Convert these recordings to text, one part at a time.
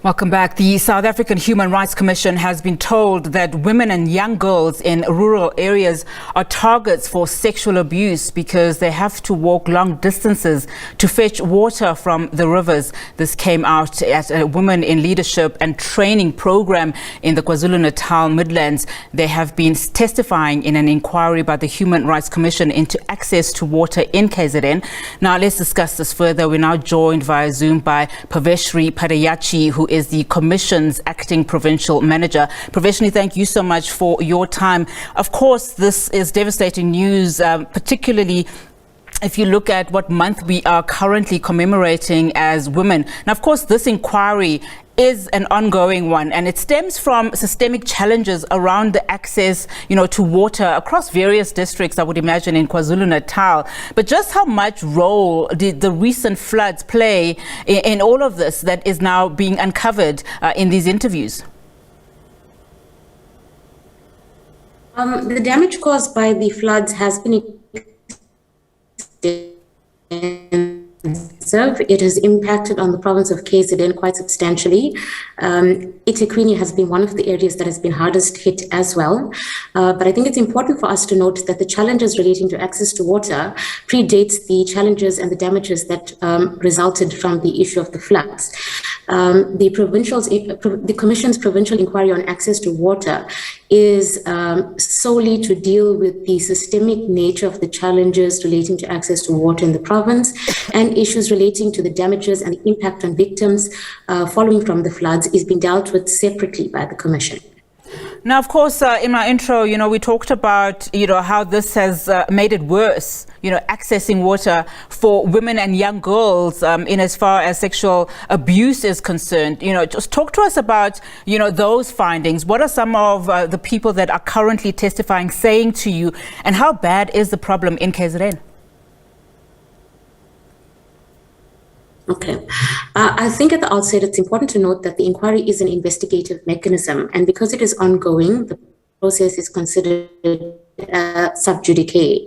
Welcome back. The South African Human Rights Commission has been told that women and young girls in rural areas are targets for sexual abuse because they have to walk long distances to fetch water from the rivers. This came out at a Women in Leadership and Training program in the KwaZulu-Natal Midlands. They have been testifying in an inquiry by the Human Rights Commission into access to water in KZN. Now, let's discuss this further. We're now joined via Zoom by Pavershree Padayachee, who is the Commission's acting provincial manager. Pavershree, thank you so much for your time. Of course, this is devastating news, particularly if you look at what month we are currently commemorating as women. Now, of course, this inquiry is an ongoing one, and it stems from systemic challenges around the access, to water across various districts, I would imagine, in KwaZulu-Natal. But just how much role did the recent floods play in all of this that is now being uncovered in these interviews? The damage caused by the floods has been it has impacted on the province of KZN quite substantially. eThekwini has been one of the areas that has been hardest hit as well. But I think it's important for us to note that the challenges relating to access to water predates the challenges and the damages that resulted from the issue of the floods. The Commission's provincial inquiry on access to water is solely to deal with the systemic nature of the challenges relating to access to water in the province and issues relating to the damages and the impact on victims following from the floods is being dealt with separately by the Commission. Now, of course, in my intro, we talked about, how this has made it worse, accessing water for women and young girls in as far as sexual abuse is concerned. Just talk to us about, those findings. What are some of the people that are currently testifying saying to you, and how bad is the problem in KZN? Okay. I think at the outset, it's important to note that the inquiry is an investigative mechanism, and because it is ongoing, the process is considered sub judice.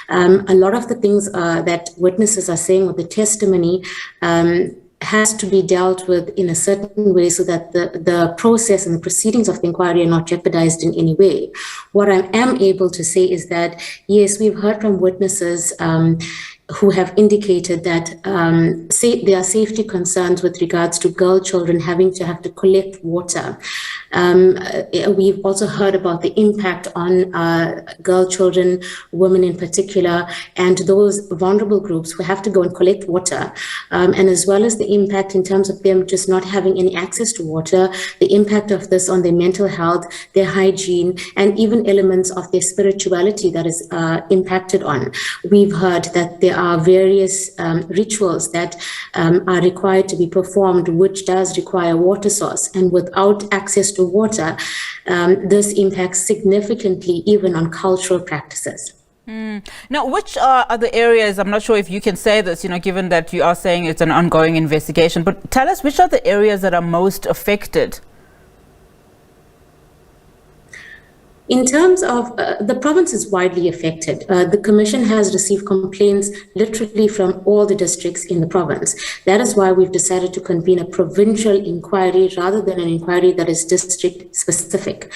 A lot of the things that witnesses are saying, or the testimony, has to be dealt with in a certain way so that the process and the proceedings of the inquiry are not jeopardized in any way. What I am able to say is that, yes, we've heard from witnesses who have indicated that there are safety concerns with regards to girl children having to collect water. We've also heard about the impact on girl children, women in particular, and those vulnerable groups who have to go and collect water, and as well as the impact in terms of them just not having any access to water, the impact of this on their mental health, their hygiene, and even elements of their spirituality that is impacted on. We've heard that there are various rituals that are required to be performed, which does require water source, and without access to water, this impacts significantly even on cultural practices. Now, which are the areas, I'm not sure if you can say this, given that you are saying it's an ongoing investigation, but tell us which are the areas that are most affected? In terms of the province is widely affected. The Commission has received complaints literally from all the districts in the province. That is why we've decided to convene a provincial inquiry rather than an inquiry that is district specific.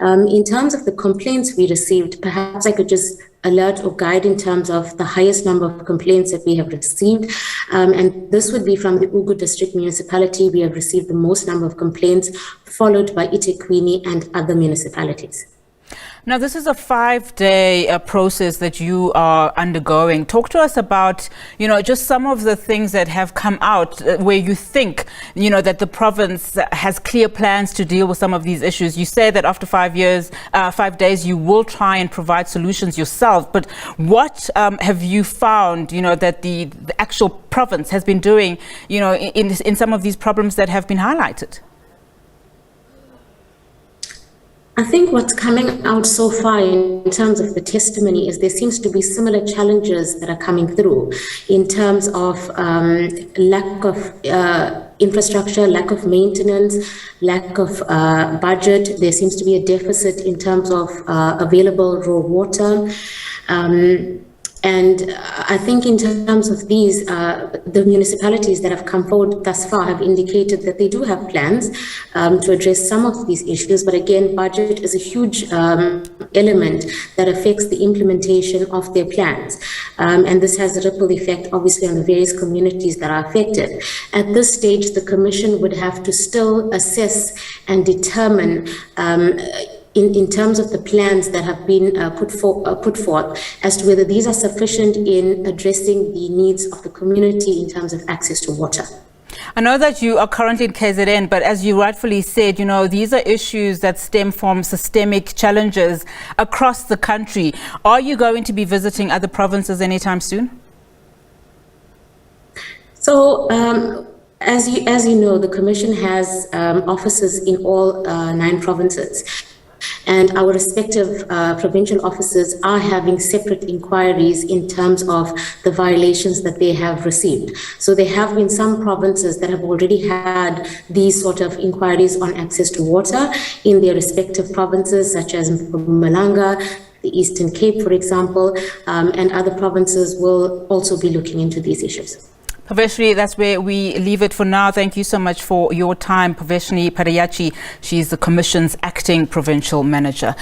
In terms of the complaints we received, perhaps I could just alert or guide in terms of the highest number of complaints that we have received. And this would be from the Ugu District Municipality. We have received the most number of complaints, followed by eThekwini and other municipalities. Now, this is a 5-day process that you are undergoing. Talk to us about, just some of the things that have come out where you think, that the province has clear plans to deal with some of these issues. You say that after 5 days, you will try and provide solutions yourself. But what have you found, that the actual province has been doing, in some of these problems that have been highlighted? I think what's coming out so far in terms of the testimony is there seems to be similar challenges that are coming through in terms of lack of infrastructure, lack of maintenance, lack of budget. There seems to be a deficit in terms of available raw water. And I think in terms of these, the municipalities that have come forward thus far have indicated that they do have plans to address some of these issues. But again, budget is a huge element that affects the implementation of their plans. And this has a ripple effect, obviously, on the various communities that are affected. At this stage, the Commission would have to still assess and determine in terms of the plans that have been put forth as to whether these are sufficient in addressing the needs of the community in terms of access to water. I know that you are currently in KZN, but as you rightfully said, these are issues that stem from systemic challenges across the country. Are you going to be visiting other provinces anytime soon? So, as you know, the Commission has offices in all 9 provinces. And our respective provincial officers are having separate inquiries in terms of the violations that they have received. So there have been some provinces that have already had these sort of inquiries on access to water in their respective provinces, such as Mpumalanga, the Eastern Cape, for example, and other provinces will also be looking into these issues. Pavershree, that's where we leave it for now. Thank you so much for your time, Pavershree Padayachee. She's the Commission's acting provincial manager.